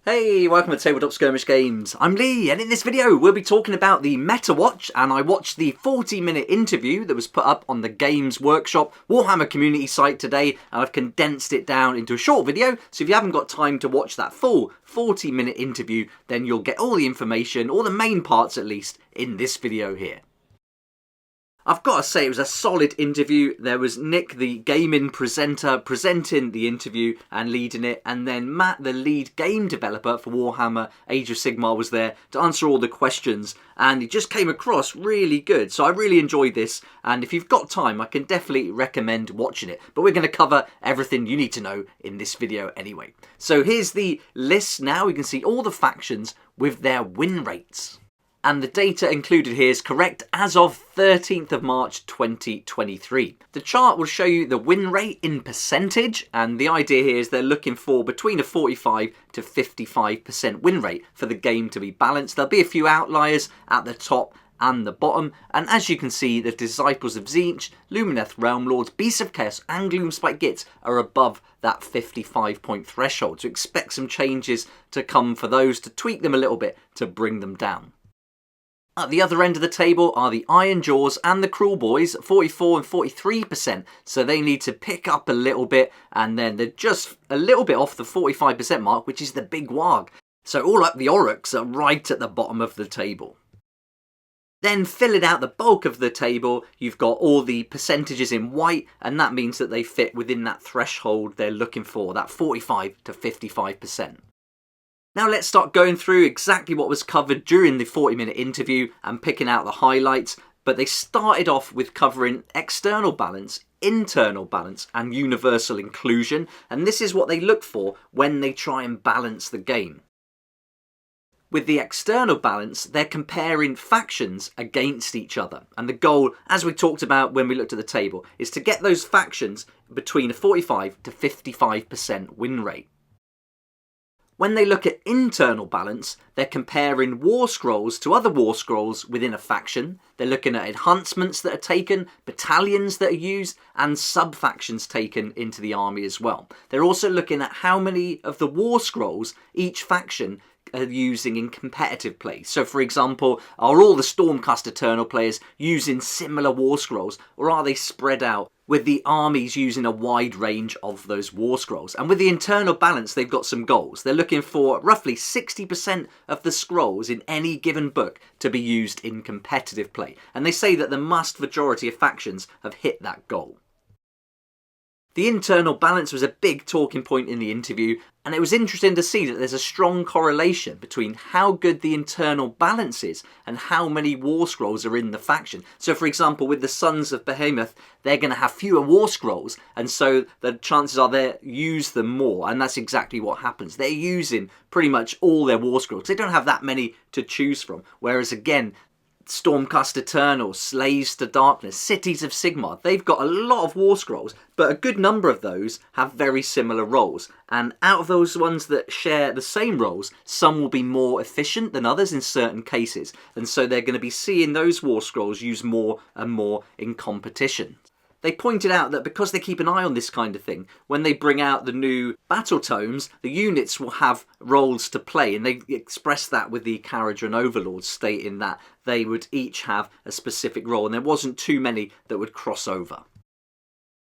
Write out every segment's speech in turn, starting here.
Hey, welcome to Tabletop Skirmish Games. I'm Lee, and in this video we'll be talking about the METAWATCH, and I watched the 40-minute interview that was put up on the Games Workshop Warhammer community site today, and I've condensed it down into a short video, so if you haven't got time to watch that full 40-minute interview, then you'll get all the information, or the main parts at least, in this video here. I've got to say it was a solid interview. There was Nick, the gaming presenter, presenting the interview and leading it, and then Matt, the lead game developer for Warhammer Age of Sigmar, was there to answer all the questions, and it just came across really good. So I really enjoyed this, and if you've got time, I can definitely recommend watching it. But we're going to cover everything you need to know in this video anyway. So here's the list now. We can see all the factions with their win rates. And the data included here is correct as of 13th of March 2023. The chart will show you the win rate in percentage, and the idea here is they're looking for between a 45 to 55% win rate for the game to be balanced. There'll be a few outliers at the top and the bottom, and as you can see, the Disciples of TZEENTCH, Lumineth Realm Lords, Beasts of Chaos and Gloomspite Gitz are above that 55-point threshold, so expect some changes to come for those to tweak them a little bit to bring them down. At the other end of the table are the Iron Jaws and the Cruel Boys, 44 and 43%, so they need to pick up a little bit, and then they're just a little bit off the 45% mark, which is the big warg. So all up the Oryx are right at the bottom of the table. Then filling out the bulk of the table, you've got all the percentages in white, and that means that they fit within that threshold they're looking for, that 45 to 55%. Now let's start going through exactly what was covered during the 40-minute interview and picking out the highlights, but they started off with covering external balance, internal balance and universal inclusion, and this is what they look for when they try and balance the game. With the external balance, they're comparing factions against each other, and the goal, as we talked about when we looked at the table, is to get those factions between a 45 to 55% win rate. When they look at internal balance, they're comparing war scrolls to other war scrolls within a faction. They're looking at enhancements that are taken, battalions that are used, and sub-factions taken into the army as well. They're also looking at how many of the war scrolls each faction are using in competitive play. So for example, are all the Stormcast Eternal players using similar war scrolls, or are they spread out with the armies using a wide range of those war scrolls? And with the internal balance, they've got some goals. They're looking for roughly 60% of the scrolls in any given book to be used in competitive play, and they say that the vast majority of factions have hit that goal. The internal balance was a big talking point in the interview, and it was interesting to see that there's a strong correlation between how good the internal balance is and how many war scrolls are in the faction. So for example, with the Sons of Behemoth, they're going to have fewer war scrolls, and so the chances are they use them more, and that's exactly what happens. They're using pretty much all their war scrolls. They don't have that many to choose from, whereas again, Stormcast Eternal, Slaves to Darkness, Cities of Sigmar, they've got a lot of war scrolls, but a good number of those have very similar roles. And out of those ones that share the same roles, some will be more efficient than others in certain cases. And so they're going to be seeing those war scrolls used more and more in competition. They pointed out that because they keep an eye on this kind of thing, when they bring out the new battle tomes, the units will have roles to play, and they expressed that with the Kharadron Overlords, stating that they would each have a specific role, and there wasn't too many that would cross over.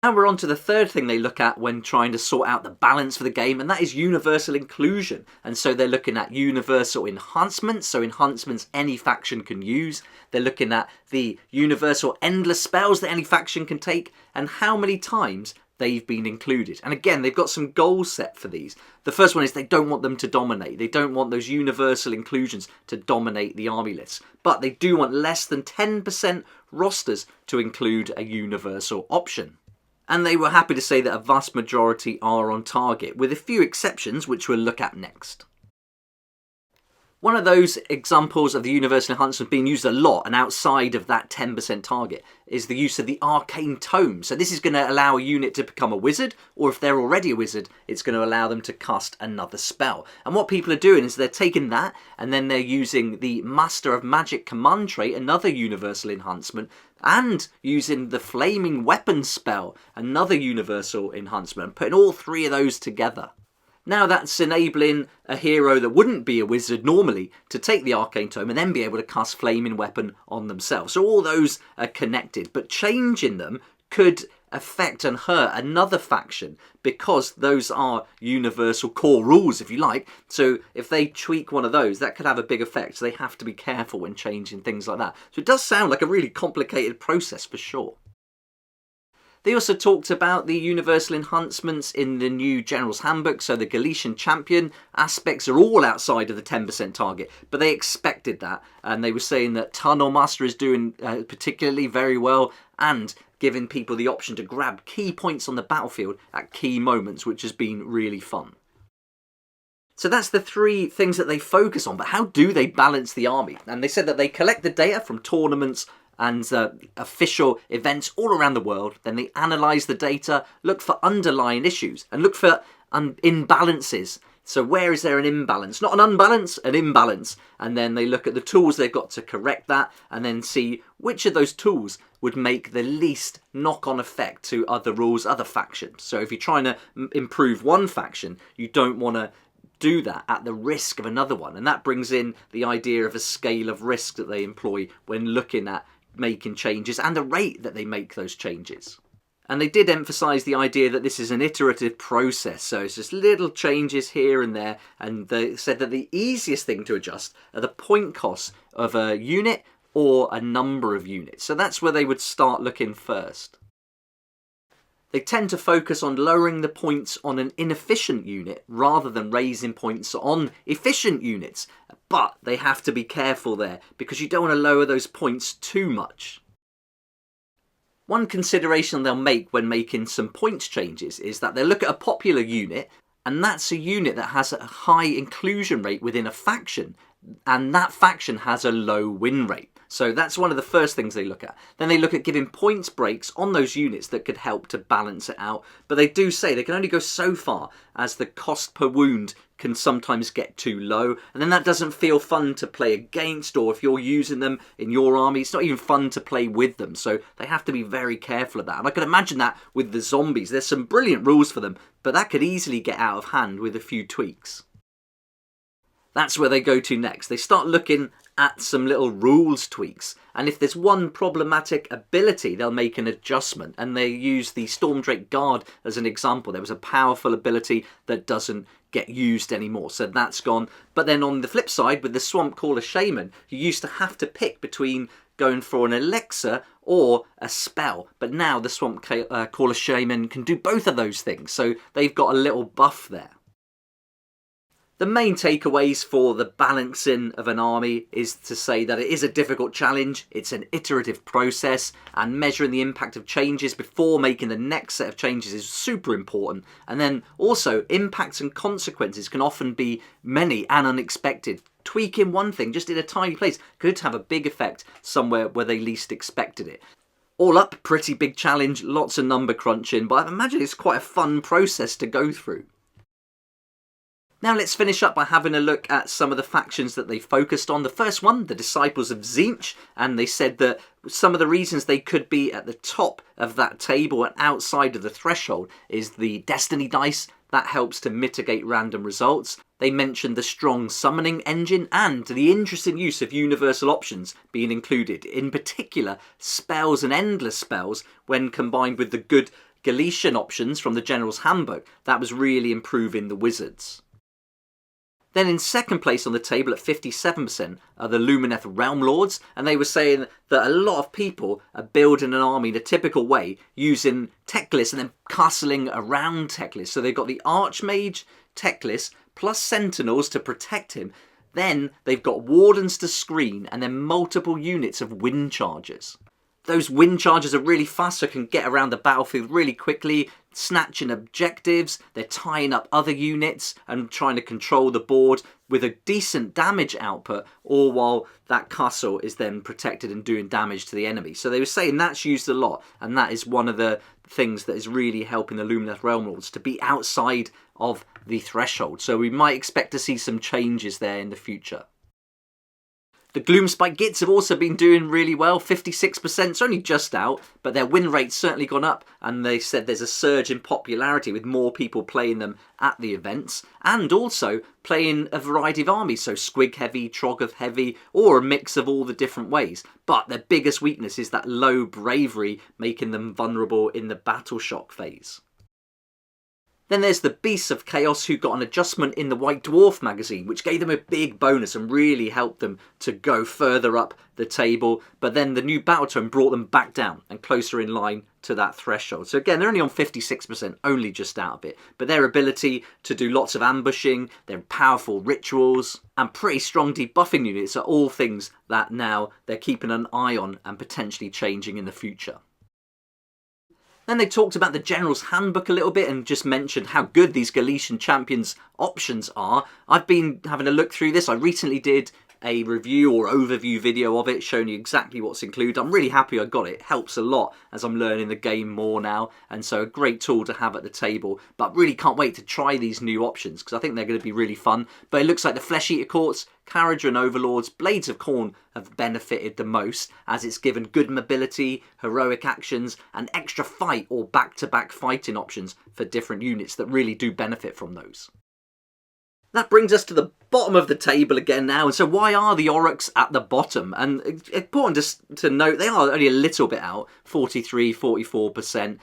Now we're on to the third thing they look at when trying to sort out the balance for the game, and that is universal inclusion. And so they're looking at universal enhancements, so enhancements any faction can use. They're looking at the universal endless spells that any faction can take, and how many times they've been included. And again, they've got some goals set for these. The first one is they don't want them to dominate. They don't want those universal inclusions to dominate the army lists. But they do want less than 10% rosters to include a universal option. And they were happy to say that a vast majority are on target, with a few exceptions which we'll look at next. One of those examples of the universal enhancement being used a lot and outside of that 10% target is the use of the arcane tome. So this is going to allow a unit to become a wizard, or if they're already a wizard, it's going to allow them to cast another spell. And what people are doing is they're taking that and then they're using the Master of Magic command trait, another universal enhancement, and using the Flaming Weapon spell, another universal enhancement, and putting all three of those together. Now that's enabling a hero that wouldn't be a wizard normally to take the arcane tome and then be able to cast flaming weapon on themselves. So all those are connected, but changing them could affect and hurt another faction because those are universal core rules, if you like. So if they tweak one of those, that could have a big effect. So they have to be careful when changing things like that. So it does sound like a really complicated process for sure. They also talked about the universal enhancements in the new General's Handbook, so the Galician Champion aspects are all outside of the 10% target, but they expected that, and they were saying that Tunnel Master is doing particularly very well, and giving people the option to grab key points on the battlefield at key moments, which has been really fun. So that's the three things that they focus on, but how do they balance the army? And they said that they collect the data from tournaments and official events all around the world. Then they analyse the data, look for underlying issues, and look for imbalances. So where is there an imbalance? Not an unbalance, an imbalance. And then they look at the tools they've got to correct that, and then see which of those tools would make the least knock-on effect to other rules, other factions. So if you're trying to improve one faction, you don't want to do that at the risk of another one. And that brings in the idea of a scale of risk that they employ when looking at making changes and the rate that they make those changes. And they did emphasise the idea that this is an iterative process, so it's just little changes here and there, and they said that the easiest thing to adjust are the point costs of a unit or a number of units. So that's where they would start looking first. They tend to focus on lowering the points on an inefficient unit rather than raising points on efficient units. But they have to be careful there because you don't want to lower those points too much. One consideration they'll make when making some points changes is that they'll look at a popular unit, and that's a unit that has a high inclusion rate within a faction, and that faction has a low win rate. So that's one of the first things they look at. Then they look at giving points breaks on those units that could help to balance it out. But they do say they can only go so far as the cost per wound can sometimes get too low. And then that doesn't feel fun to play against, or if you're using them in your army, it's not even fun to play with them. So they have to be very careful of that. And I can imagine that with the zombies. There's some brilliant rules for them, but that could easily get out of hand with a few tweaks. That's where they go to next. They start looking at some little rules tweaks, and if there's one problematic ability, they'll make an adjustment, and they use the Stormdrake Guard as an example. There was a powerful ability that doesn't get used anymore, so that's gone. But then on the flip side, with the Swamp Caller Shaman, you used to have to pick between going for an elixir or a spell, but now the Swamp Caller Shaman can do both of those things, so they've got a little buff there. The main takeaways for the balancing of an army is to say that it is a difficult challenge, it's an iterative process, and measuring the impact of changes before making the next set of changes is super important. And then also, impacts and consequences can often be many and unexpected. Tweaking one thing just in a tiny place could have a big effect somewhere where they least expected it. All up, pretty big challenge, lots of number crunching, but I imagine it's quite a fun process to go through. Now let's finish up by having a look at some of the factions that they focused on. The first one, the Disciples of TZEENTCH, and they said that some of the reasons they could be at the top of that table and outside of the threshold is the Destiny dice. That helps to mitigate random results. They mentioned the strong summoning engine and the interesting use of universal options being included. In particular, spells and endless spells when combined with the good Galician options from the General's Handbook. That was really improving the wizards. Then in second place on the table at 57% are the Lumineth Realm Lords, and they were saying that a lot of people are building an army in a typical way using Teclis and then castling around Teclis. So they've got the Archmage, Teclis, plus Sentinels to protect him. Then they've got Wardens to screen, and then multiple units of Wind Chargers. Those Wind Chargers are really fast, so can get around the battlefield really quickly, snatching objectives. They're tying up other units and trying to control the board with a decent damage output, all while that castle is then protected and doing damage to the enemy. So they were saying that's used a lot, and that is one of the things that is really helping the Lumineth Realm Lords to be outside of the threshold. So we might expect to see some changes there in the future. The Gloomspike Gits have also been doing really well, 56%. It's only just out, but their win rate's certainly gone up, and they said there's a surge in popularity with more people playing them at the events, and also playing a variety of armies, so Squig heavy, Troggoth heavy, or a mix of all the different ways. But their biggest weakness is that low bravery, making them vulnerable in the battle shock phase. Then there's the Beasts of Chaos, who got an adjustment in the White Dwarf magazine, which gave them a big bonus and really helped them to go further up the table. But then the new battle tome brought them back down and closer in line to that threshold. So again, they're only on 56%, only just out of it. But their ability to do lots of ambushing, their powerful rituals, and pretty strong debuffing units are all things that now they're keeping an eye on and potentially changing in the future. Then they talked about the General's Handbook a little bit and just mentioned how good these Galician Champions options are. I've been having a look through this. I recently did a review or overview video of it showing you exactly what's included. I'm really happy I got it. It helps a lot as I'm learning the game more now, and so a great tool to have at the table. But really can't wait to try these new options because I think they're going to be really fun. But it looks like the Flesh Eater Courts, Kharadron Overlords, Blades of Khorne have benefited the most, as it's given good mobility, heroic actions, and extra fight or back-to-back fighting options for different units that really do benefit from those. That brings us to the bottom of the table again now. And so why are the Aurochs at the bottom? And it's important to note they are only a little bit out, 43, 44%.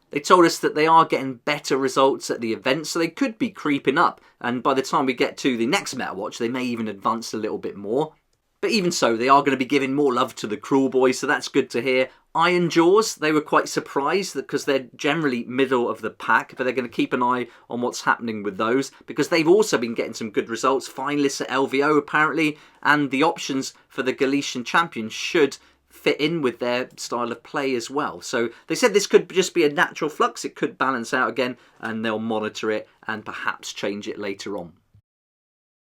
They told us that they are getting better results at the events, so they could be creeping up. And by the time we get to the next Metawatch, they may even advance a little bit more. But even so, they are going to be giving more love to the Cruel Boys, so that's good to hear. Iron Jaws, they were quite surprised because they're generally middle of the pack, but they're going to keep an eye on what's happening with those because they've also been getting some good results. Finalists at LVO apparently, and the options for the Galician Champions should fit in with their style of play as well. So they said this could just be a natural flux. It could balance out again, and they'll monitor it and perhaps change it later on.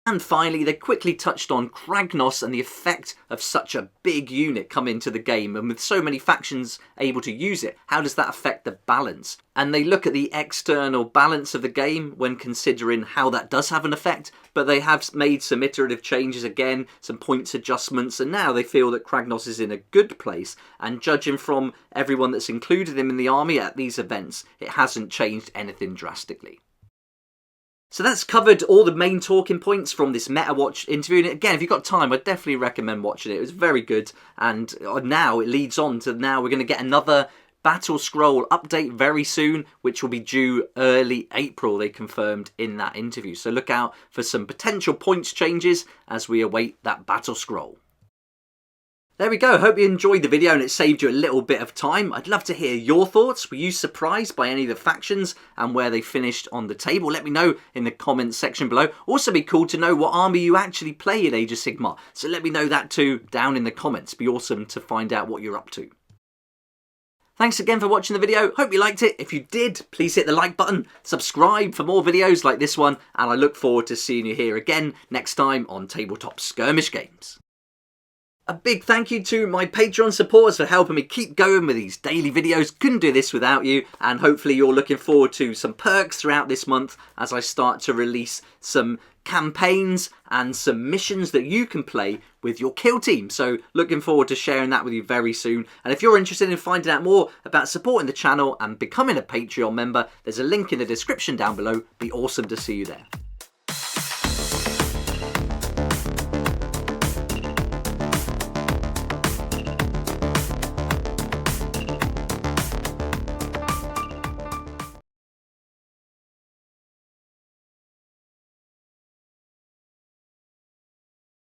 And finally, they quickly touched on KRAGNOS and the effect of such a big unit coming into the game, and with so many factions able to use it, how does that affect the balance? And they look at the external balance of the game when considering how that does have an effect, but they have made some iterative changes again, some points adjustments, and now they feel that KRAGNOS is in a good place, and judging from everyone that's included him in the army at these events, it hasn't changed anything drastically. So that's covered all the main talking points from this Metawatch interview. And again, if you've got time, I'd definitely recommend watching it. It was very good. And now it leads on to now we're going to get another Battle Scroll update very soon, which will be due early April, they confirmed in that interview. So look out for some potential points changes as we await that Battle Scroll. There we go. Hope you enjoyed the video and it saved you a little bit of time. I'd love to hear your thoughts. Were you surprised by any of the factions and where they finished on the table? Let me know in the comments section below. Also be cool to know what army you actually play in Age of Sigmar. So let me know that too down in the comments. Be awesome to find out what you're up to. Thanks again for watching the video. Hope you liked it. If you did, please hit the like button, subscribe for more videos like this one, and I look forward to seeing you here again next time on Tabletop Skirmish Games. A big thank you to my Patreon supporters for helping me keep going with these daily videos. Couldn't do this without you, and hopefully you're looking forward to some perks throughout this month as I start to release some campaigns and some missions that you can play with your kill team. So looking forward to sharing that with you very soon. And if you're interested in finding out more about supporting the channel and becoming a Patreon member, there's a link in the description down below. Be awesome to see you there.